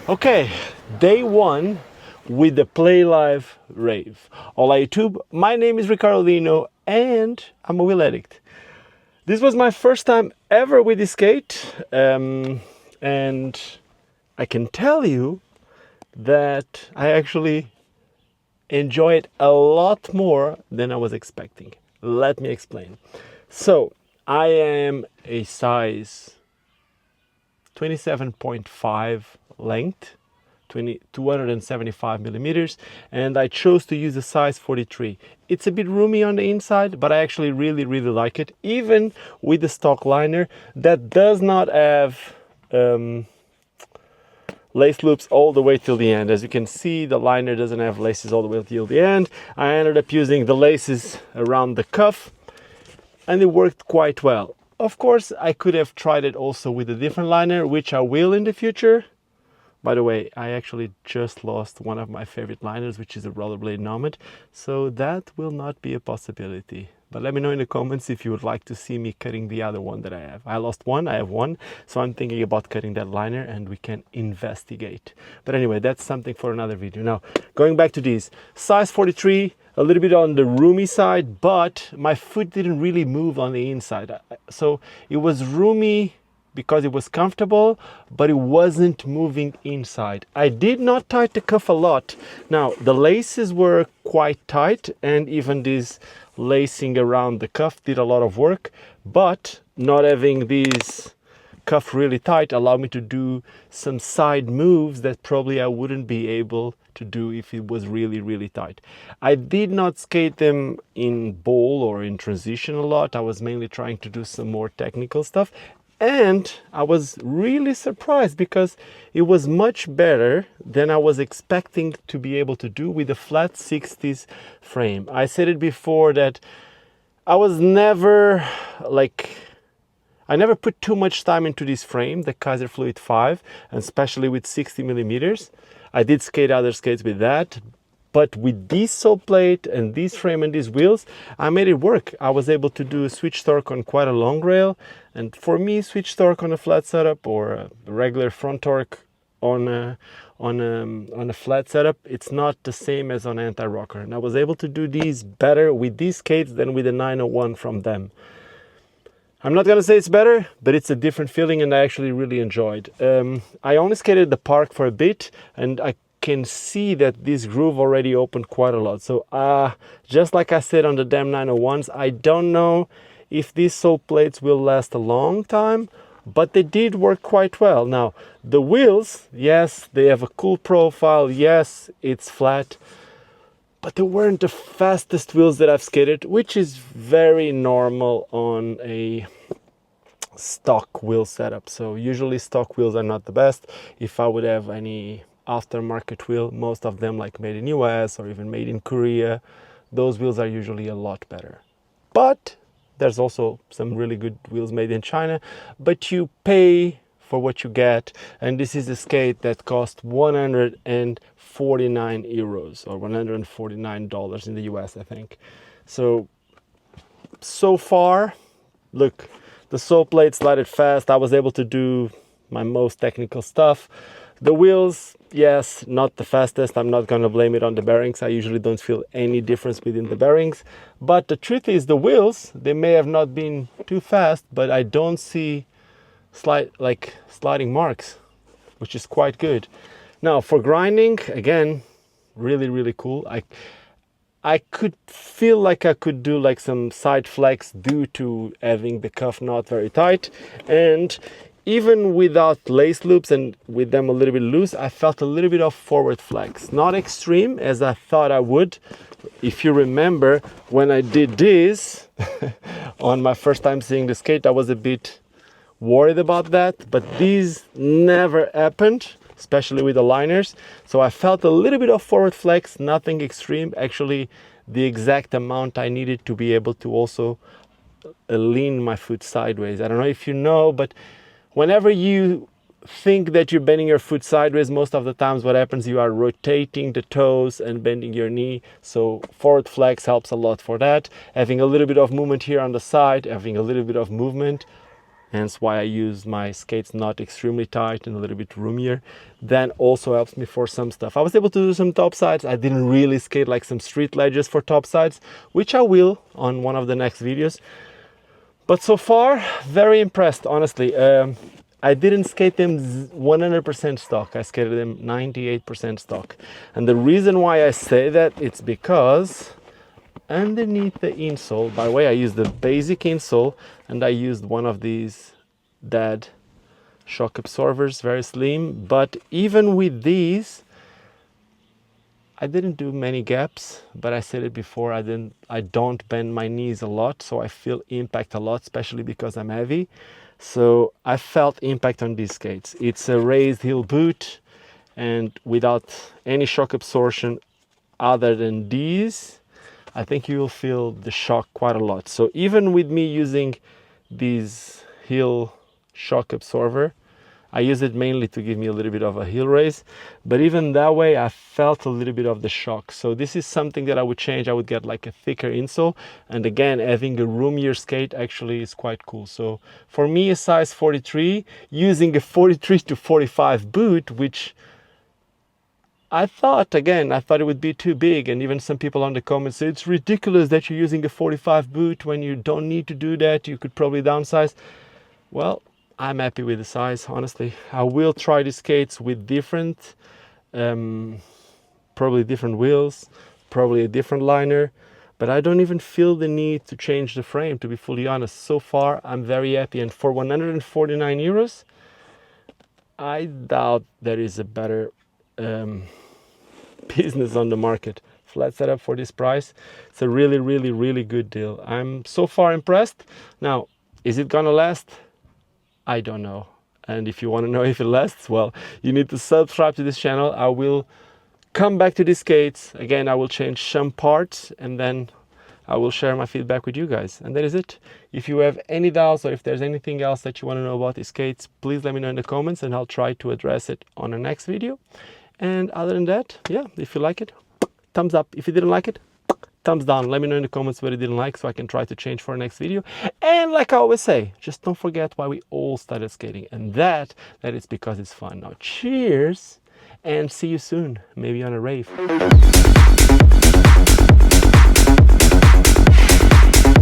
Okay, day one with the PLAYLIFE RAVE. Hola YouTube, my name is Ricardo Lino and I'm a wheel addict. This was my first time ever with this skate, and I can tell you that I actually enjoy it a lot more than I was expecting. Let me explain. So, I am a size 27.5 length, 275 millimeters, and I chose to use a size 43. It's a bit roomy on the inside, but I actually really like it, even with the stock liner that does not have lace loops all the way till the end. As you can see, the liner doesn't have laces all the way till the end. I ended up using the laces around the cuff and it worked quite well. Of course, I could have tried it also with a different liner, which I will in the future. By the way, I actually just lost one of my favorite liners, which is a rollerblade Nomad, so that will not be a possibility. But let me know in the comments if you would like to see me cutting the other one that I have. I lost one, I have one, so I'm thinking about cutting that liner and we can investigate. But anyway, that's something for another video. Now, going back to these, size 43, a little bit on the roomy side, but my foot didn't really move on the inside. So it was roomy because it was comfortable, but it wasn't moving inside. I did not tighten the cuff a lot. Now, the laces were quite tight, and even this lacing around the cuff did a lot of work, but not having these cuff really tight allowed me to do some side moves that probably I wouldn't be able to do if it was really tight. I did not skate them in bowl or in transition a lot. I was mainly trying to do some more technical stuff. And I was really surprised because it was much better than I was expecting to be able to do with a flat 60s frame. I said it before that I never put too much time into this frame, the Kaiser Fluid 5, and especially with 60 millimeters. I did skate other skates with that, but with this sole plate and this frame and these wheels, I made it work. I was able to do a switch torque on quite a long rail, and for me, switch torque on a flat setup or a regular front torque on a flat setup, it's not the same as on anti-rocker. And I was able to do these better with these skates than with the 901 from them. I'm not gonna say it's better, but it's a different feeling and I actually really enjoyed. I only skated the park for a bit and I can see that this groove already opened quite a lot. So just like I said on the damn 901s, I don't know if these sole plates will last a long time, but they did work quite well. Now, the wheels, yes, they have a cool profile, yes, it's flat, but they weren't the fastest wheels that I've skated, which is very normal on a stock wheel setup. So usually stock wheels are not the best. If I would have any aftermarket wheel, most of them like made in US or even made in Korea, those wheels are usually a lot better. But there's also some really good wheels made in China, but you pay for what you get, and this is a skate that cost 149 euros or $149 in the US, I think. So far, look, the sole plate slided fast. I was able to do my most technical stuff. The wheels, yes, not the fastest. I'm not gonna blame it on the bearings. I usually don't feel any difference within the bearings. But the truth is the wheels, they may have not been too fast, but I don't see sliding marks, which is quite good. Now for grinding, again, really, really cool. I could feel like I could do like some side flex due to having the cuff not very tight, and even without lace loops and with them a little bit loose, I felt a little bit of forward flex. Not extreme as I thought I would. If you remember, when I did this on my first time seeing the skate, I was a bit worried about that, but these never happened, especially with the liners. So I felt a little bit of forward flex, nothing extreme, actually the exact amount I needed to be able to also lean my foot sideways. I don't know if you know, but whenever you think that you're bending your foot sideways, most of the times what happens, you are rotating the toes and bending your knee. So forward flex helps a lot for that. Having a little bit of movement here on the side, having a little bit of movement, hence why I use my skates not extremely tight and a little bit roomier. Then also helps me for some stuff. I was able to do some top sides. I didn't really skate like some street ledges for top sides, which I will on one of the next videos. But so far, very impressed, honestly. I didn't skate them 100% stock. I skated them 98% stock. And the reason why I say that, it's because underneath the insole, by the way, I used the basic insole and I used one of these dad shock absorbers, very slim. But even with these, I didn't do many gaps, but I said it before, I don't bend my knees a lot, so I feel impact a lot, especially because I'm heavy. So I felt impact on these skates. It's a raised heel boot, and without any shock absorption other than these, I think you will feel the shock quite a lot. So even with me using these heel shock absorber, I use it mainly to give me a little bit of a heel raise, but even that way I felt a little bit of the shock. So this is something that I would change. I would get like a thicker insole, and again, having a roomier skate actually is quite cool. So for me, a size 43, using a 43 to 45 boot, which I thought it would be too big, and even some people on the comments say it's ridiculous that you're using a 45 boot when you don't need to do that. You could probably downsize. Well, I'm happy with the size, honestly. I will try the skates with different, probably different wheels, probably a different liner, but I don't even feel the need to change the frame, to be fully honest. So far, I'm very happy, and for 149 euros, I doubt there is a better business on the market. Flat setup for this price. It's a really, really, really good deal. I'm so far impressed. Now, is it gonna last? I don't know. And if you want to know if it lasts, well, you need to subscribe to this channel. I will come back to these skates. Again, I will change some parts and then I will share my feedback with you guys. And that is it. If you have any doubts or if there's anything else that you want to know about these skates, please let me know in the comments and I'll try to address it on the next video. And other than that, yeah, if you like it, thumbs up. If you didn't like it, thumbs down. Let me know in the comments what you didn't like so I can try to change for the next video. And like I always say, just don't forget why we all started skating, and that is because it's fun. Now cheers and see you soon, maybe on a rave.